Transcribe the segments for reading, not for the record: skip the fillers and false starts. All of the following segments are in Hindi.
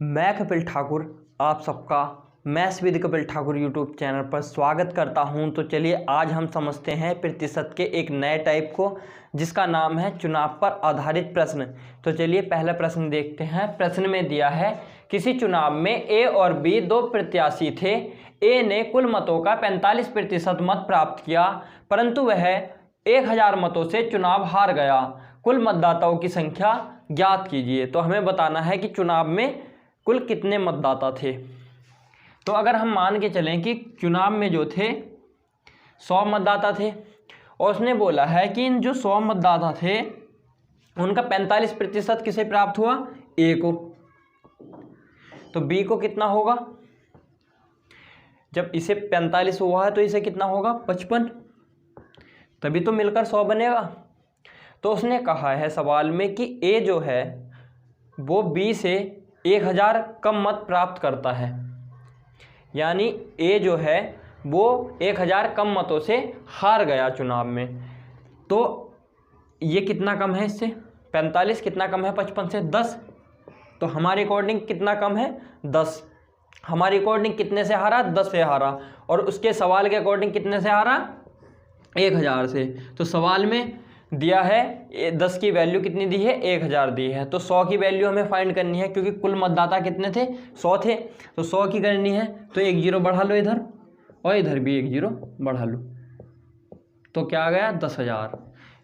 मैं कपिल ठाकुर आप सबका maths with Kapil Thakur YouTube channel पर स्वागत करता हूं। तो चलिए आज हम समझते हैं प्रतिशत के एक नए टाइप को, जिसका नाम है चुनाव पर आधारित प्रश्न। तो चलिए पहला प्रश्न देखते हैं। प्रश्न में दिया है किसी चुनाव में ए और बी दो प्रत्याशी थे। ए ने कुल मतों का 45% मत प्राप्त किया, परंतु वह 1000 मतों से चुनाव हार गया। कुल मतदाताओं की संख्या ज्ञात कीजिए। तो हमें बताना है कि चुनाव में कुल कितने मतदाता थे। तो अगर हम मान के चलें कि चुनाव में जो थे 100 मतदाता थे, और उसने बोला है कि इन जो 100 मतदाता थे उनका 45% किसे प्राप्त हुआ, ए को। तो बी को कितना होगा, जब इसे 45 हुआ है तो इसे कितना होगा 55, तभी तो मिलकर 100 बनेगा। तो उसने कहा है सवाल में कि ए जो है वो बी से 1000 कम मत प्राप्त करता है, यानी ए जो है वो 1000 कम मतों से हार गया चुनाव में। तो ये कितना कम है इससे, 45 कितना कम है 55 से, 10। तो हमारे अकॉर्डिंग कितना कम है 10। हमारे अकॉर्डिंग कितने से हारा, 10 से हारा, और उसके सवाल के अकॉर्डिंग कितने से हारा, 1000 से। तो सवाल में दिया है 10 की वैल्यू कितनी दी है, 1000 दी है। तो 100 की वैल्यू हमें फाइंड करनी है, क्योंकि कुल मतदाता कितने थे, 100 थे। तो 100 की करनी है, तो एक 0 बढ़ा लो इधर, और इधर भी एक 0 बढ़ा लो, तो क्या आ गया 10,000।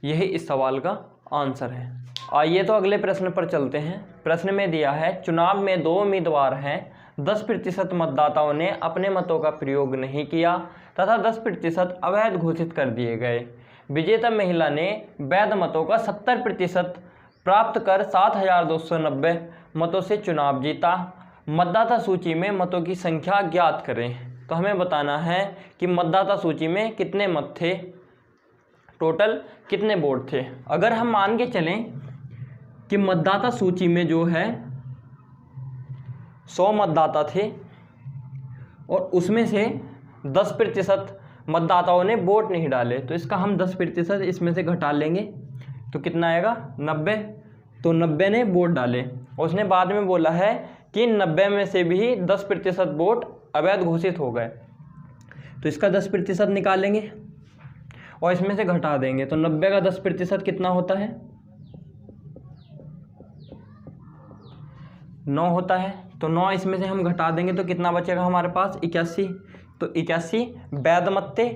यही इस सवाल का आंसर है। आइए तो अगले प्रश्न पर चलते हैं। प्रश्न में दिया है चुनाव में 2 उम्मीदवार हैं, 10% मतदाताओं ने अपने मतों का प्रयोग नहीं किया तथा 10% अवैध घोषित कर दिए गए। विजेता महिला ने वैध मतों का 70% प्राप्त कर 7290 मतों से चुनाव जीता। मतदाता सूची में मतों की संख्या ज्ञात करें। तो हमें बताना है कि मतदाता सूची में कितने मत थे, टोटल कितने वोट थे। अगर हम मान के चलें कि मतदाता सूची में जो है 100 मतदाता थे और उसमें से 10% मतदाताओं ने वोट नहीं डाले, तो इसका हम 10% इसमें से घटा लेंगे तो कितना आएगा 90। तो 90 ने वोट डाले। उसने बाद में बोला है कि 90 में से भी 10% वोट अवैध घोषित हो गए, तो इसका 10% निकालेंगे और इसमें से घटा देंगे। तो 90 का 10% कितना होता है, 9 होता है। तो 9 इसमें से हम घटा देंगे तो कितना बचेगा हमारे पास, 81। तो 81 वैध मत थे।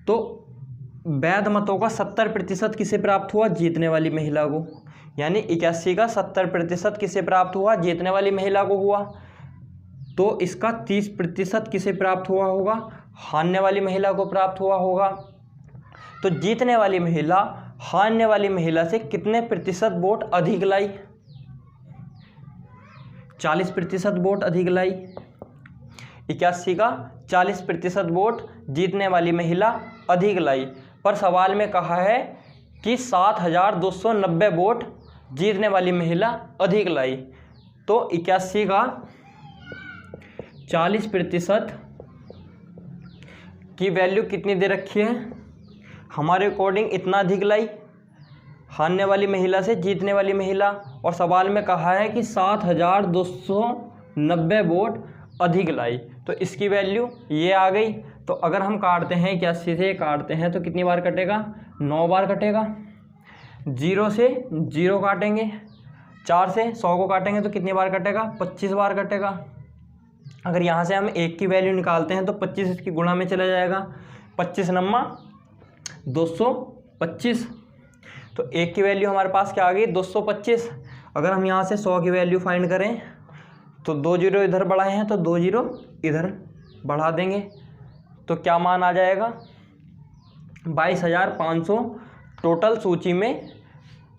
तो वैध मतों का 70% किसे प्राप्त हुआ, जीतने वाली महिला को। यानी 81 का 70% किसे प्राप्त हुआ, जीतने वाली महिला को हुआ। तो इसका 30% किसे प्राप्त हुआ होगा, हारने वाली महिला को प्राप्त हुआ होगा। तो जीतने वाली महिला हारने वाली महिला से कितने प्रतिशत वोट अधिक लाई, 40% वोट अधिक लाई। 81 का 40% वोट जीतने वाली महिला अधिक लाई। पर सवाल में कहा है कि 7290 वोट जीतने वाली महिला अधिक लाई। तो 81 का 40% की वैल्यू कितनी दे रखी है, हमारे अकॉर्डिंग इतना अधिक लाई हारने वाली महिला से जीतने वाली महिला। और सवाल में कहा है कि 7290 वोट अधिक लाई, तो इसकी वैल्यू ये आ गई। तो अगर हम काटते हैं 81 से काटते हैं तो कितनी बार कटेगा, 9 बार कटेगा। 0 से 0 काटेंगे, 4 से 100 को काटेंगे तो कितनी बार कटेगा, 25 बार कटेगा। अगर यहाँ से हम 1 की वैल्यू निकालते हैं तो 25 इसकी गुणा में चला जाएगा, 25 नम्मा 225। तो 1 की वैल्यू हमारे पास क्या आ गई, 225। अगर हम यहाँ से 100 की वैल्यू फाइंड करें तो 2 0 इधर बढ़ाए हैं तो 2 0 इधर बढ़ा देंगे, तो क्या मान आ जाएगा 22,500 टोटल सूची में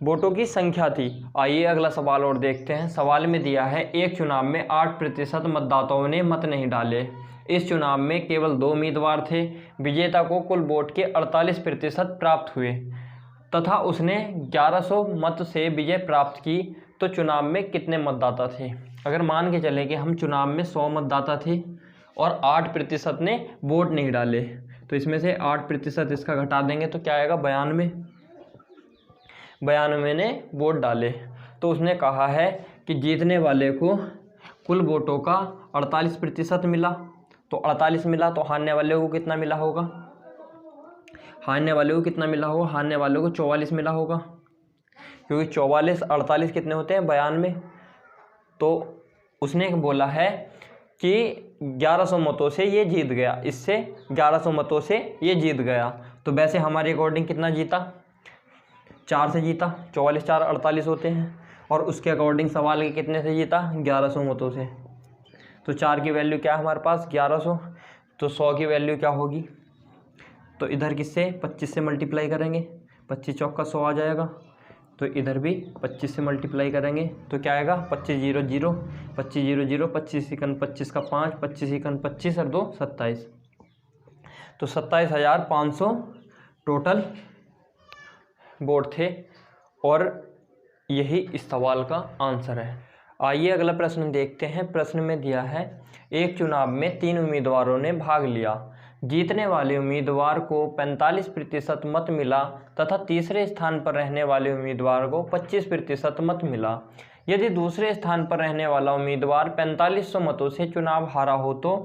वोटों की संख्या थी। आइए अगला सवाल और देखते हैं। सवाल में दिया है एक चुनाव में 8% मतदाताओं ने मत नहीं डाले। इस चुनाव में केवल 2 उम्मीदवार थे। विजेता को कुल वोट के 48% प्राप्त हुए तथा उसने 1100 मत से विजय प्राप्त की। तो चुनाव में कितने मतदाता थे। अगर मान के चले कि हम चुनाव में 100 मतदाता थे और 8% ने वोट नहीं डाले, तो इसमें से 8% इसका घटा देंगे तो क्या आएगा 92 ने वोट डाले। तो उसने कहा है कि जीतने वाले को कुल वोटों का 48% मिला, तो 48 मिला, तो हारने वाले को कितना मिला होगा? हारने वाले को कितना मिला होगा? हारने वाले को 44 मिला होगा, क्योंकि 44 48 कितने होते हैं? 92। तो उसने बोला है कि 1100 मतों से ये जीत गया, इससे 1100 मतों से ये जीत गया। तो वैसे हमारे अकॉर्डिंग कितना जीता? 4 से जीता, 44 4 48 होते हैं, और उसके अकॉर्डिंग सवाल के कितने से जीता? 1100 मतों से। तो 4 की वैल्यू क्या है हमारे पास? 1100। तो 100 की वैल्यू क्या होगी? तो इधर किससे? 25 से मल्टीप्लाई करेंगे, 25 चौका 100 आ जाएगा। तो इधर भी 25 से मल्टीप्लाई करेंगे तो क्या आएगा? 25 0 0, 25 0 0, 25 इकन 25 का 5, 25 इकन 25 और 2 27। तो 27,500 टोटल वोट थे, और यही इस सवाल का आंसर है। आइए अगला प्रश्न देखते हैं। प्रश्न में दिया है, एक चुनाव में 3 उम्मीदवारों ने भाग लिया। जीतने वाले उम्मीदवार को 45% मत मिला तथा तीसरे स्थान पर रहने वाले उम्मीदवार को 25% मत मिला। यदि दूसरे स्थान पर रहने वाला उम्मीदवार 4500 मतों से चुनाव हारा हो तो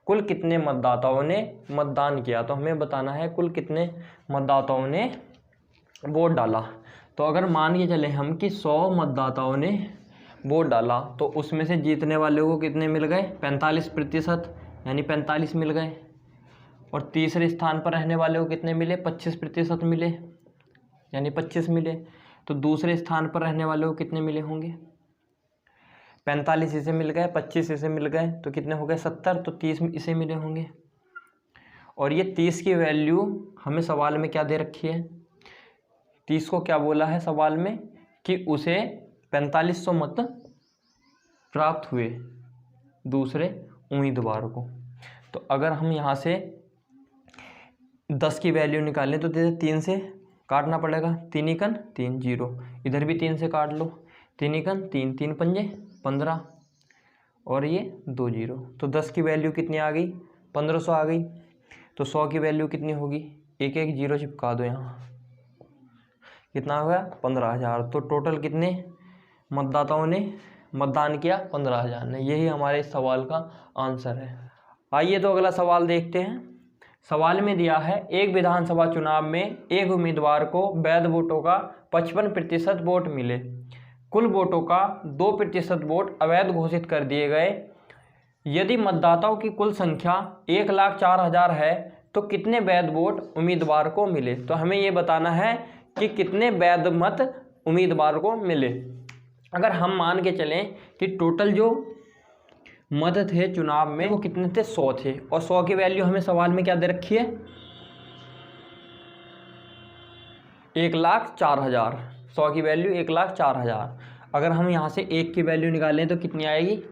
कुल कितने मतदाताओं ने मतदान किया? तो हमें बताना है कुल कितने मतदाताओं ने वोट डाला। तो अगर मान के चले हम कि 100 मतदाताओं ने वोट डाला, तो उसमें से जीतने वाले को कितने मिल गए? 45%, यानी 45 मिल गए। और तीसरे स्थान पर रहने वाले को कितने मिले? 25% मिले, यानी 25 मिले। तो दूसरे स्थान पर रहने वाले को कितने मिले होंगे? 45 इसे मिल गए, 25 इसे मिल गए, तो कितने हो गए? 70। तो 30 इसे मिले होंगे। और ये 30 की वैल्यू हमें सवाल में क्या दे रखी है? 30 को क्या बोला है सवाल में? कि उसे 4500 मत प्राप्त हुए दूसरे उम्मीदवार को। तो अगर हम यहाँ से 10 की वैल्यू निकालें तो 3 से काटना पड़ेगा, 3 इकन 3 0, इधर भी 3 से काट लो, 3 इकन 3, 3 पंजे 15, और ये 2 0। तो 10 की वैल्यू कितनी आ गई? 1500 आ गई। तो 100 की वैल्यू कितनी होगी? एक एक जीरो चिपका दो यहाँ, कितना हो गया? 15,000। तो टोटल कितने मतदाताओं ने मतदान किया? 15,000 ने। यही हमारे इस सवाल का आंसर है। आइए तो अगला सवाल देखते हैं। सवाल में दिया है, एक विधानसभा चुनाव में एक उम्मीदवार को वैध वोटों का 55% वोट मिले, कुल वोटों का 2% वोट अवैध घोषित कर दिए गए। यदि मतदाताओं की कुल संख्या 1,04,000 है तो कितने वैध वोट उम्मीदवार को मिले? तो हमें ये बताना है कि कितने वैध मत उम्मीदवार को मिले। अगर हम मान के चलें कि टोटल जो मत थे चुनाव में वो कितने थे? 100 थे, और 100 की वैल्यू हमें सवाल में क्या दे रखी है? 1,04,000। 100 की वैल्यू 1,04,000। अगर हम यहाँ से 1 की वैल्यू निकालें तो कितनी आएगी?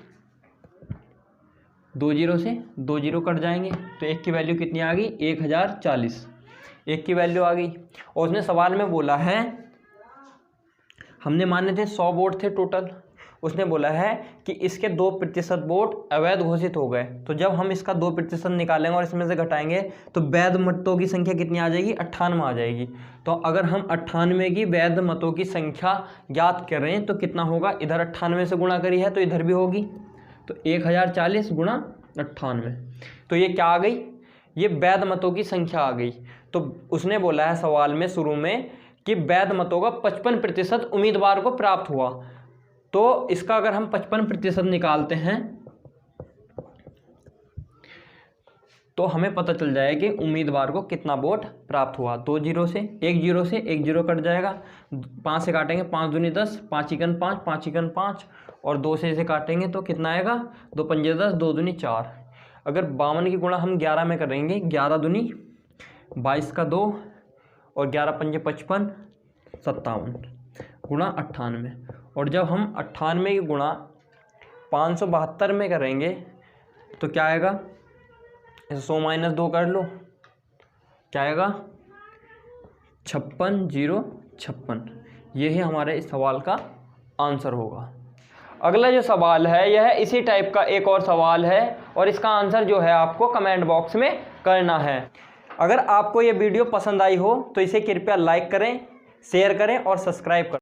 2 जीरो से 2 जीरो कट जाएंगे, तो 1 की वैल्यू कितनी आ गई? 1,040। 1 की वैल्यू आ गई। और उसने सवाल में बोला है, हमने माने थे 100 वोट थे टोटल, उसने बोला है कि इसके 2% वोट अवैध घोषित हो गए। तो जब हम इसका 2% निकालेंगे और इसमें से घटाएंगे तो वैध मतों की संख्या कितनी आ जाएगी? 98 आ जाएगी। तो अगर हम 98 की वैध मतों की संख्या ज्ञात करें तो कितना होगा? इधर 98 से गुणा करी है तो इधर भी होगी, तो 1040 गुणा 98। तो ये क्या आ गई? ये वैध मतों की संख्या आ गई। तो उसने बोला है सवाल में शुरू में कि वैध मतों का 55% उम्मीदवार को प्राप्त हुआ। तो इसका अगर हम 55% निकालते हैं तो हमें पता चल जाएगा कि उम्मीदवार को कितना वोट प्राप्त हुआ। 2 जीरो से 1 जीरो से 1 जीरो कट जाएगा, 5 से काटेंगे 5 दूनी 10, 5 इकन 5, 5 इकन 5, और 2 से इसे काटेंगे तो कितना आएगा? 2 पंजे 10, 2 दूनी 4। अगर 52 की गुणा हम 11 में करेंगे, 11 दूनी 22 का 2, और 11 पंजे 55, 57 गुणा 98। और जब हम 98 की गुणा 572 में करेंगे तो क्या आएगा? 100 माइनस 2 कर लो, क्या आएगा? 56,056। यही हमारे इस सवाल का आंसर होगा। अगला जो सवाल है यह इसी टाइप का एक और सवाल है, और इसका आंसर जो है आपको कमेंट बॉक्स में करना है। अगर आपको ये वीडियो पसंद आई हो तो इसे कृपया लाइक करें, शेयर करें और सब्सक्राइब करें।